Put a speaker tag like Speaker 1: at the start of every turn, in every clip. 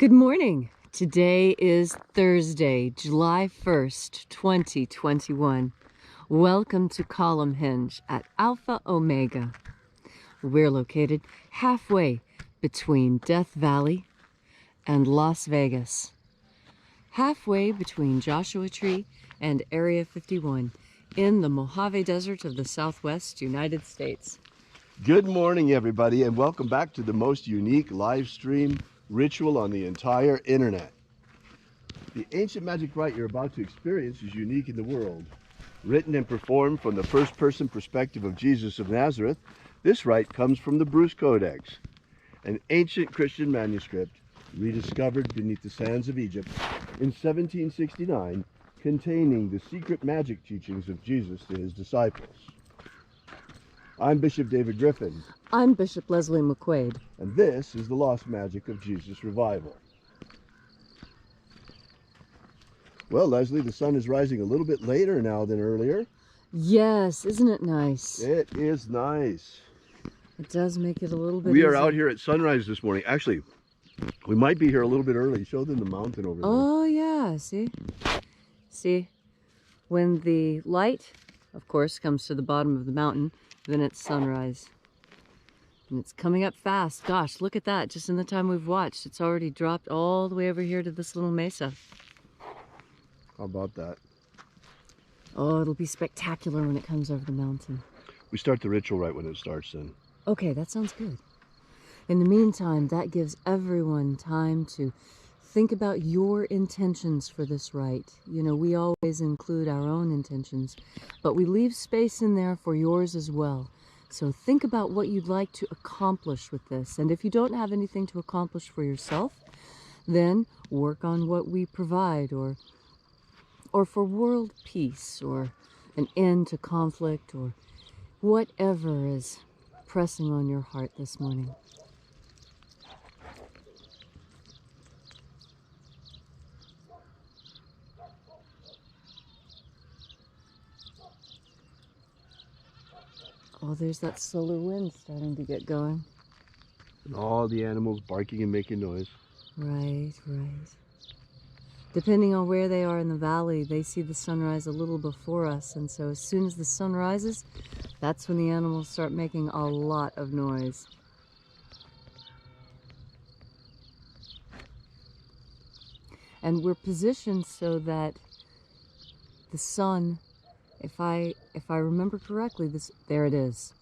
Speaker 1: Good morning. Today is Thursday, July 1st, 2021. Welcome to Column Hinge at Alpha Omega. We're located halfway between Death Valley and Las Vegas. Halfway between Joshua Tree and Area 51 in the Mojave Desert of the Southwest United States.
Speaker 2: Good morning, everybody, and welcome back to the most unique live stream ritual on the entire internet. The ancient magic rite you're about to experience is unique in the world. Written and performed from the first-person perspective of Jesus of Nazareth, this rite comes from the Bruce Codex, an ancient Christian manuscript rediscovered beneath the sands of Egypt in 1769, containing the secret magic teachings of Jesus to his disciples. I'm Bishop David Griffin.
Speaker 1: I'm Bishop Leslie McQuaid.
Speaker 2: And this is the Lost Magic of Jesus Revival. Well, Leslie, the sun is rising a little bit later now than earlier.
Speaker 1: Yes, isn't it nice?
Speaker 2: It is nice.
Speaker 1: It does make it a little bit
Speaker 2: We are
Speaker 1: easier.
Speaker 2: out here at sunrise this morning. Actually, we might be here a little bit early. Show them the mountain over there.
Speaker 1: Oh, yeah, see? See, when the light, of course, comes to the bottom of the mountain, then it's sunrise. And it's coming up fast. Gosh, look at that. Just in the time we've watched, it's already dropped all the way over here to this little mesa.
Speaker 2: How about that?
Speaker 1: Oh, it'll be spectacular when it comes over the mountain.
Speaker 2: We start the ritual right when it starts then.
Speaker 1: Okay, that sounds good. In the meantime, that gives everyone time to think about your intentions for this rite. You know, we always include our own intentions, but we leave space in there for yours as well. So think about what you'd like to accomplish with this. And if you don't have anything to accomplish for yourself, then work on what we provide, or for world peace, or an end to conflict, or whatever is pressing on your heart this morning. Oh, there's that solar wind starting to get going.
Speaker 2: And all the animals barking and making noise.
Speaker 1: Right, right. Depending on where they are in the valley, they see the sunrise a little before us, and so as soon as the sun rises, that's when the animals start making a lot of noise. And we're positioned so that the sun, if I remember correctly, there it is.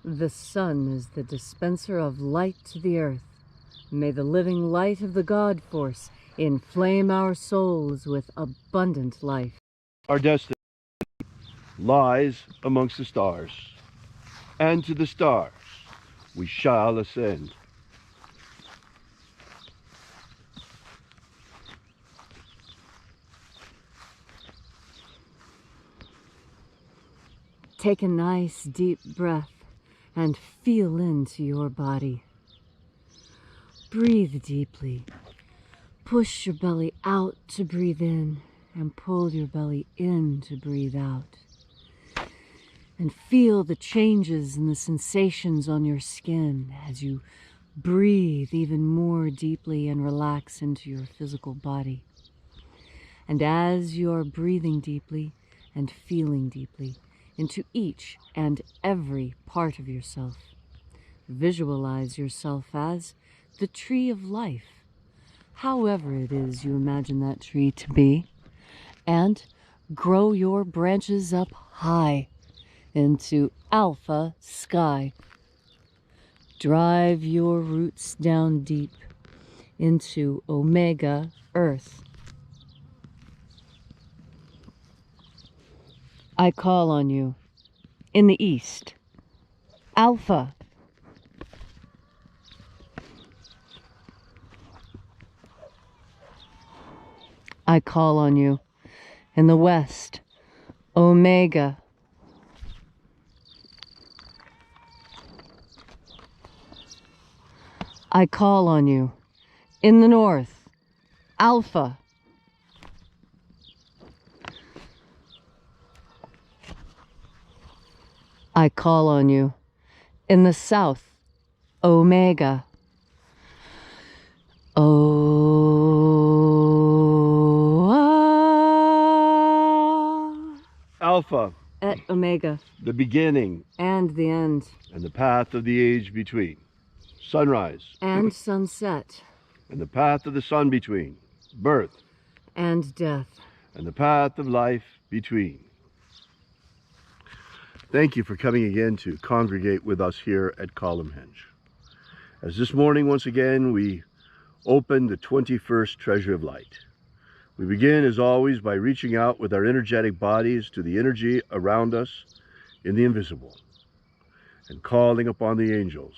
Speaker 1: The sun is the dispenser of light to the earth. May the living light of the God Force inflame our souls with abundant life.
Speaker 2: Our destiny lies amongst the stars, and to the stars we shall ascend.
Speaker 1: Take a nice deep breath and feel into your body. Breathe deeply. Push your belly out to breathe in and pull your belly in to breathe out. And feel the changes and the sensations on your skin as you breathe even more deeply and relax into your physical body. And as you're breathing deeply and feeling deeply into each and every part of yourself, visualize yourself as the tree of life, however it is you imagine that tree to be, and grow your branches up high into alpha sky. Drive your roots down deep into omega earth. I call on you in the east, alpha. I call on you in the west, omega. I call on you in the north, alpha. I call on you in the south, omega.
Speaker 2: Alpha,
Speaker 1: Et omega,
Speaker 2: the beginning
Speaker 1: and the end,
Speaker 2: and the path of the age between. Sunrise
Speaker 1: and sunset,
Speaker 2: and the path of the sun between. Birth
Speaker 1: and death.
Speaker 2: and the path of life between. Thank you for coming again to congregate with us here at Columnhenge. As this morning, once again, we open the 21st Treasure of Light. We begin, as always, by reaching out with our energetic bodies to the energy around us in the invisible and calling upon the angels.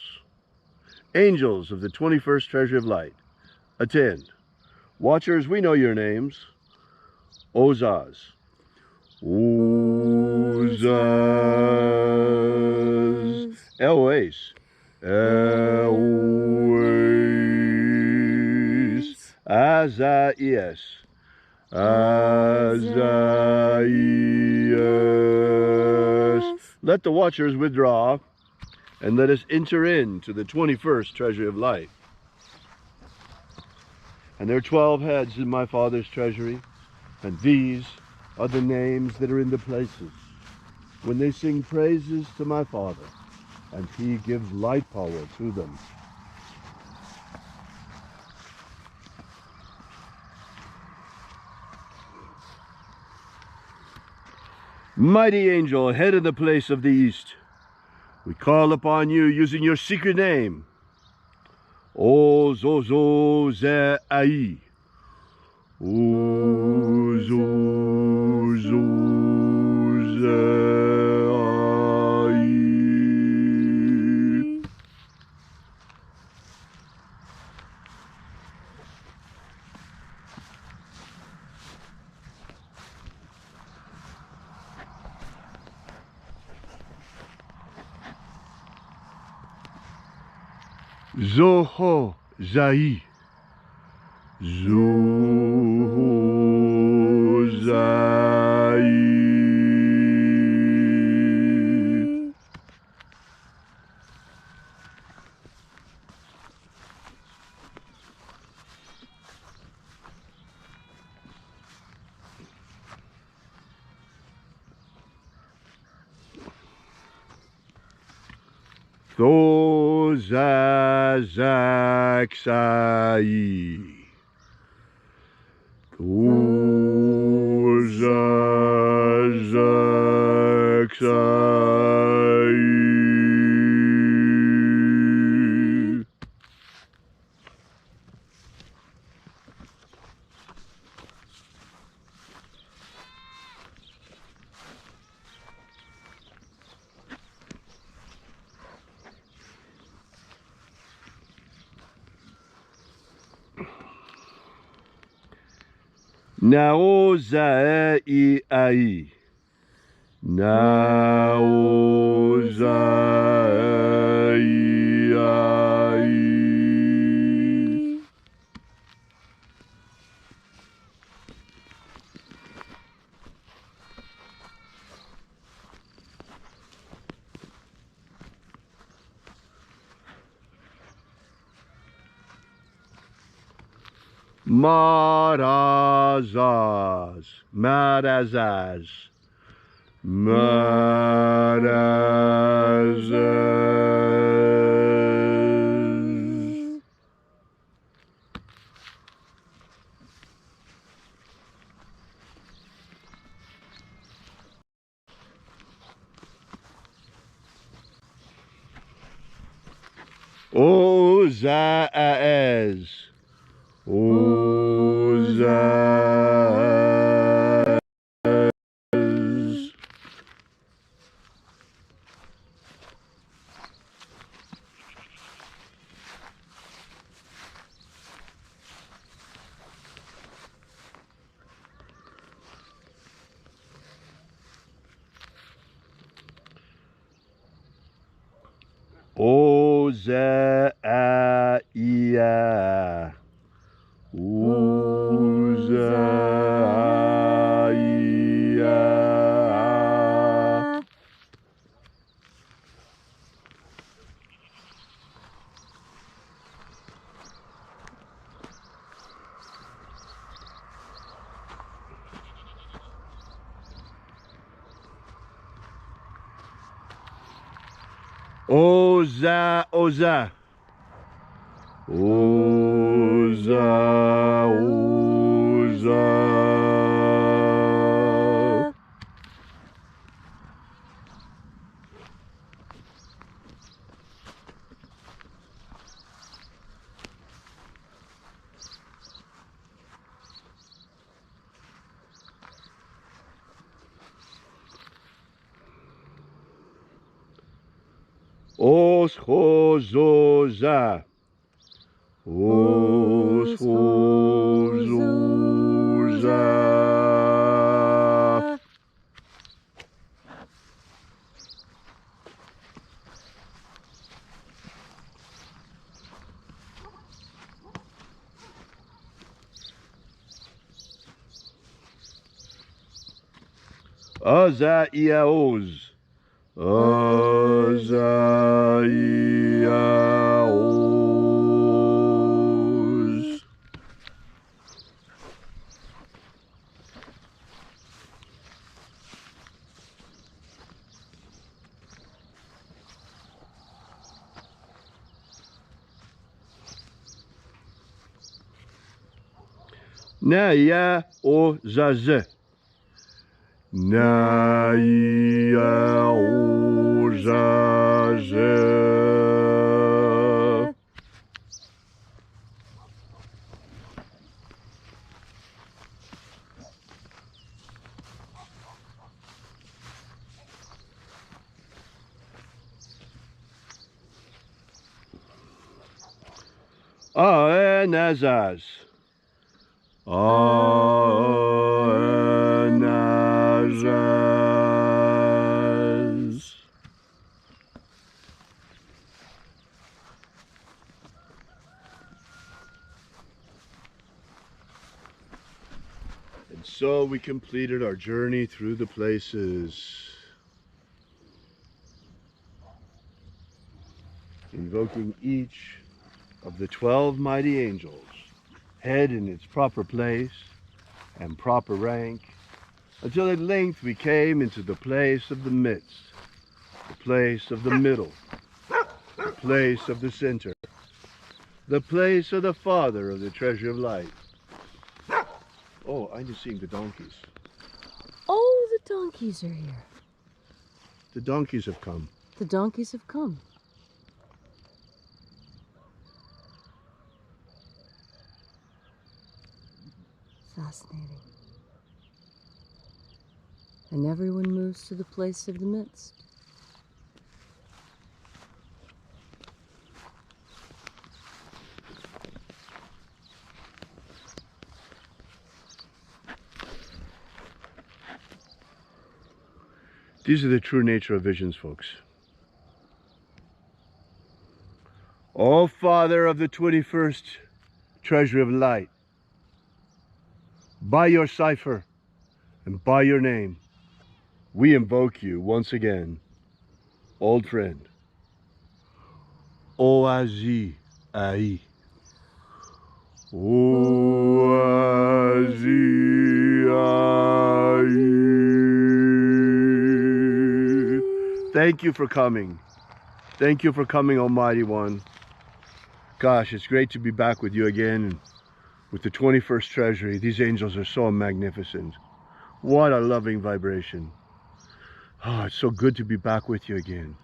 Speaker 2: Angels of the 21st Treasure of Light, attend. Watchers, we know your names. Ozaz. Ozaz. Elwes. Elwes. Azaias. Azaias. Let the watchers withdraw and let us enter into the 21st Treasure of Light. And there are 12 heads in my Father's treasury, and these are the names that are in the places when they sing praises to my Father, and he gives light power to them. Mighty angel, head of the place of the east, we call upon you using your secret name. O Zozo Ze Ai. O Zozo Ze Ai. Zoho Zai. Zoho Zai. Thozazaksai. Thozazaksai. Naozai ai. Naozai. Marazaz, Marazaz, Marazaz. Ozaez, Ozaez. Ozaia. Ozaia. Oza, Oza. Oza, Oza. Oschozoza. Oschozoza. Azaiaoz. Azaiaoz. Naya Ozaze. Naya Ozaze. Aenazaz. Aenazaz. And so we completed our journey through the places, invoking each of the 12 mighty angels, head in its proper place and proper rank, until at length we came into the place of the midst, the place of the middle, the place of the center, the place of the Father of the treasure of light. Oh, I'm just seeing the donkeys.
Speaker 1: Oh, the donkeys are here.
Speaker 2: The donkeys have come.
Speaker 1: The donkeys have come. Fascinating. And everyone moves to the place of the midst.
Speaker 2: These are the true nature of visions, folks. O Father of the 21st treasury of light, by your cipher and by your name, we invoke you once again, old friend. Oazi Ai. Oazi Ai. Thank you for coming. Thank you for coming, Almighty One. Gosh, it's great to be back with you again with the 21st Treasury. These angels are so magnificent. What a loving vibration. Oh, it's so good to be back with you again.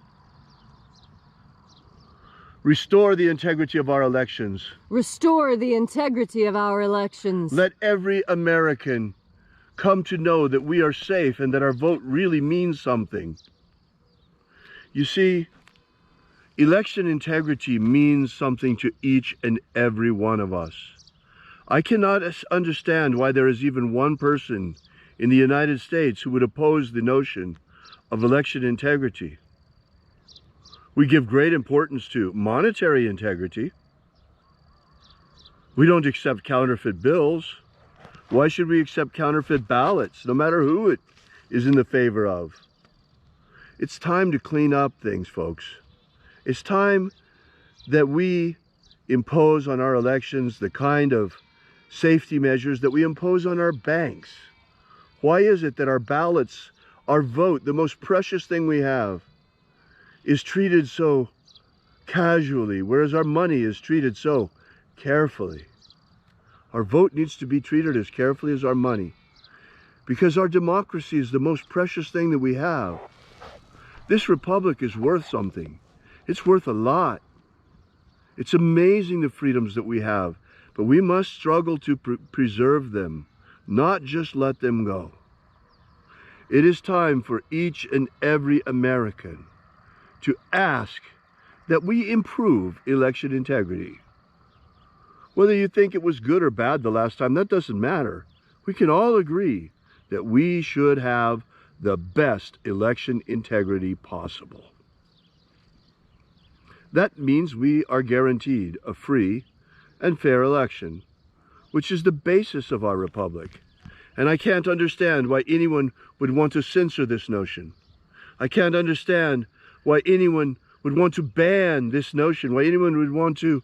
Speaker 2: Restore the integrity of our elections.
Speaker 1: Restore the integrity of our elections.
Speaker 2: Let every American come to know that we are safe and that our vote really means something. You see, election integrity means something to each and every one of us. I cannot understand why there is even one person in the United States who would oppose the notion of election integrity. We give great importance to monetary integrity. We don't accept counterfeit bills. Why should we accept counterfeit ballots, no matter who it is in the favor of? It's time to clean up things, folks. It's time that we impose on our elections the kind of safety measures that we impose on our banks. Why is it that our ballots, our vote, the most precious thing we have, is treated so casually, whereas our money is treated so carefully? Our vote needs to be treated as carefully as our money, because our democracy is the most precious thing that we have. This republic is worth something. It's worth a lot. It's amazing the freedoms that we have, but we must struggle to preserve them, not just let them go. It is time for each and every American to ask that we improve election integrity. Whether you think it was good or bad the last time, that doesn't matter. We can all agree that we should have the best election integrity possible. That means we are guaranteed a free and fair election, which is the basis of our republic. And I can't understand why anyone would want to censor this notion. I can't understand why anyone would want to ban this notion, why anyone would want to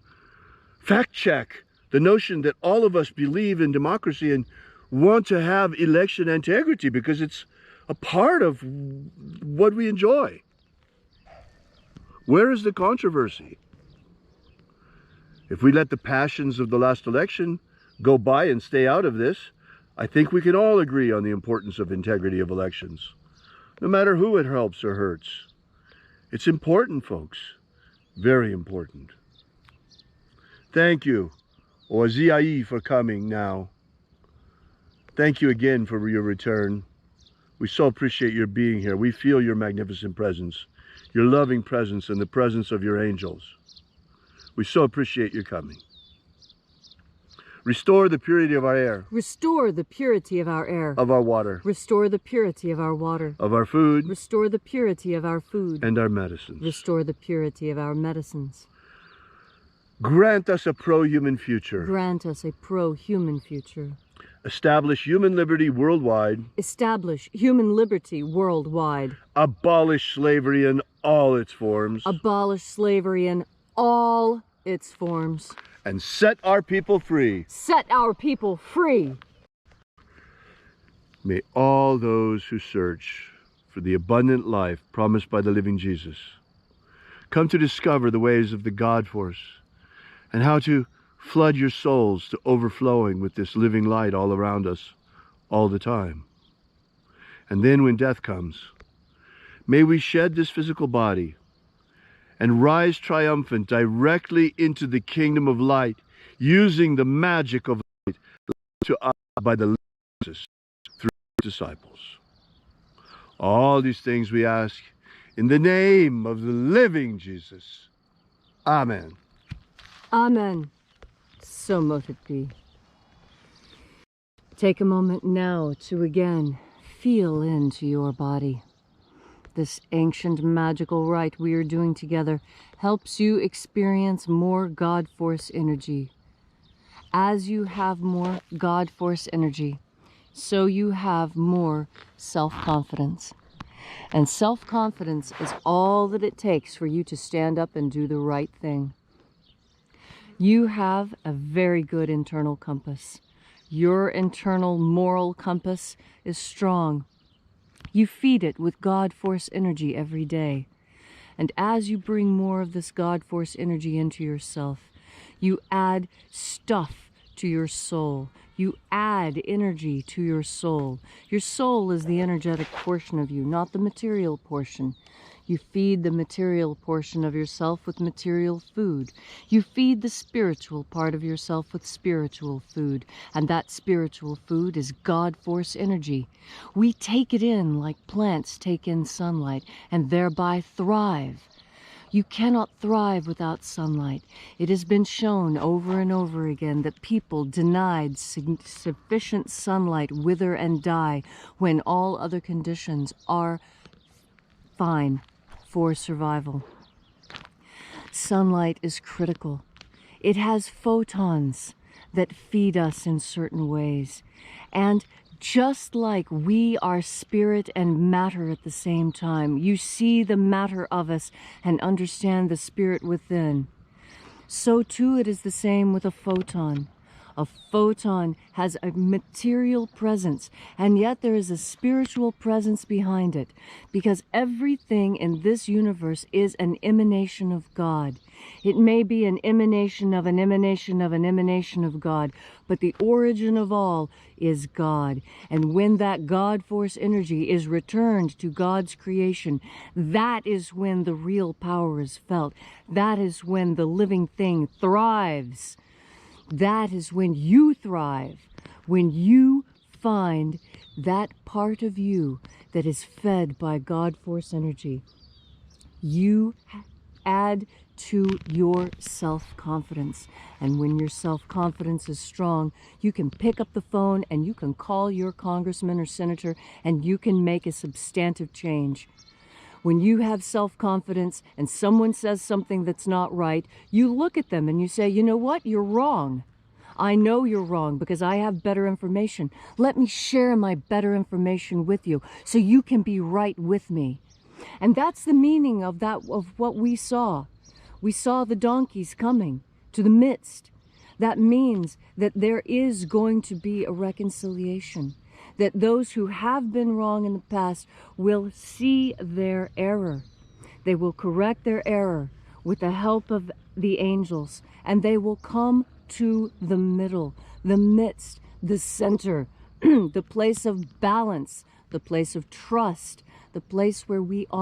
Speaker 2: fact check the notion that all of us believe in democracy and want to have election integrity because it's a part of what we enjoy. Where is the controversy? If we let the passions of the last election go by and stay out of this, I think we can all agree on the importance of integrity of elections, no matter who it helps or hurts. It's important, folks. Very important. Thank you, Oaziai, for coming now. Thank you again for your return. We so appreciate your being here. We feel your magnificent presence, your loving presence, and the presence of your angels. We so appreciate your coming. Restore the purity of our air.
Speaker 1: Restore the purity of our air.
Speaker 2: Of our water.
Speaker 1: Restore the purity of our water.
Speaker 2: Of our food.
Speaker 1: Restore the purity of our food.
Speaker 2: And our medicines.
Speaker 1: Restore the purity of our medicines.
Speaker 2: Grant us a pro-human future.
Speaker 1: Grant us a pro-human future.
Speaker 2: Establish human liberty worldwide.
Speaker 1: Establish human liberty worldwide.
Speaker 2: Abolish slavery in all its forms.
Speaker 1: Abolish slavery in all its forms.
Speaker 2: And set our people free.
Speaker 1: Set our people free.
Speaker 2: May all those who search for the abundant life promised by the living Jesus come to discover the ways of the God force and how to flood your souls to overflowing with this living light all around us all the time. And then when death comes, may we shed this physical body and rise triumphant directly into the kingdom of light, using the magic of light to us by the Jesus through disciples. All these things we ask in the name of the living Jesus. Amen.
Speaker 1: Amen. So mote it be. Take a moment now to again feel into your body. this ancient magical rite we are doing together helps you experience more God Force energy. As you have more God Force energy, so you have more self-confidence. And self-confidence is all that it takes for you to stand up and do the right thing. You have a very good internal compass. Your internal moral compass is strong. You feed it with God Force energy every day. And as you bring more of this God Force energy into yourself, you add stuff to your soul. You add energy to your soul. Your soul is the energetic portion of you, not the material portion. You feed the material portion of yourself with material food. You feed the spiritual part of yourself with spiritual food. And that spiritual food is God Force energy. We take it in like plants take in sunlight and thereby thrive. You cannot thrive without sunlight. It has been shown over and over again that people denied sufficient sunlight wither and die when all other conditions are fine for survival. Sunlight is critical. It has photons that feed us in certain ways. And just like we are spirit and matter at the same time, you see the matter of us and understand the spirit within. So too it is the same with a photon. A photon has a material presence, and yet there is a spiritual presence behind it, because everything in this universe is an emanation of God. It may be an emanation of an emanation of an emanation of God, but the origin of all is God. And when that God Force energy is returned to God's creation, that is when the real power is felt. That is when the living thing thrives. That is when you thrive, when you find that part of you that is fed by God Force energy. You add to your self-confidence. And when your self-confidence is strong, you can pick up the phone and you can call your congressman or senator and you can make a substantive change. When you have self-confidence and someone says something that's not right, you look at them and you say, you know what, you're wrong. I know you're wrong because I have better information. Let me share my better information with you so you can be right with me. And that's the meaning of what we saw. We saw the donkeys coming to the midst. That means that there is going to be a reconciliation. That those who have been wrong in the past will see their error. They will correct their error with the help of the angels, and they will come to the middle, the midst, the center, the place of balance, the place of trust, the place where we are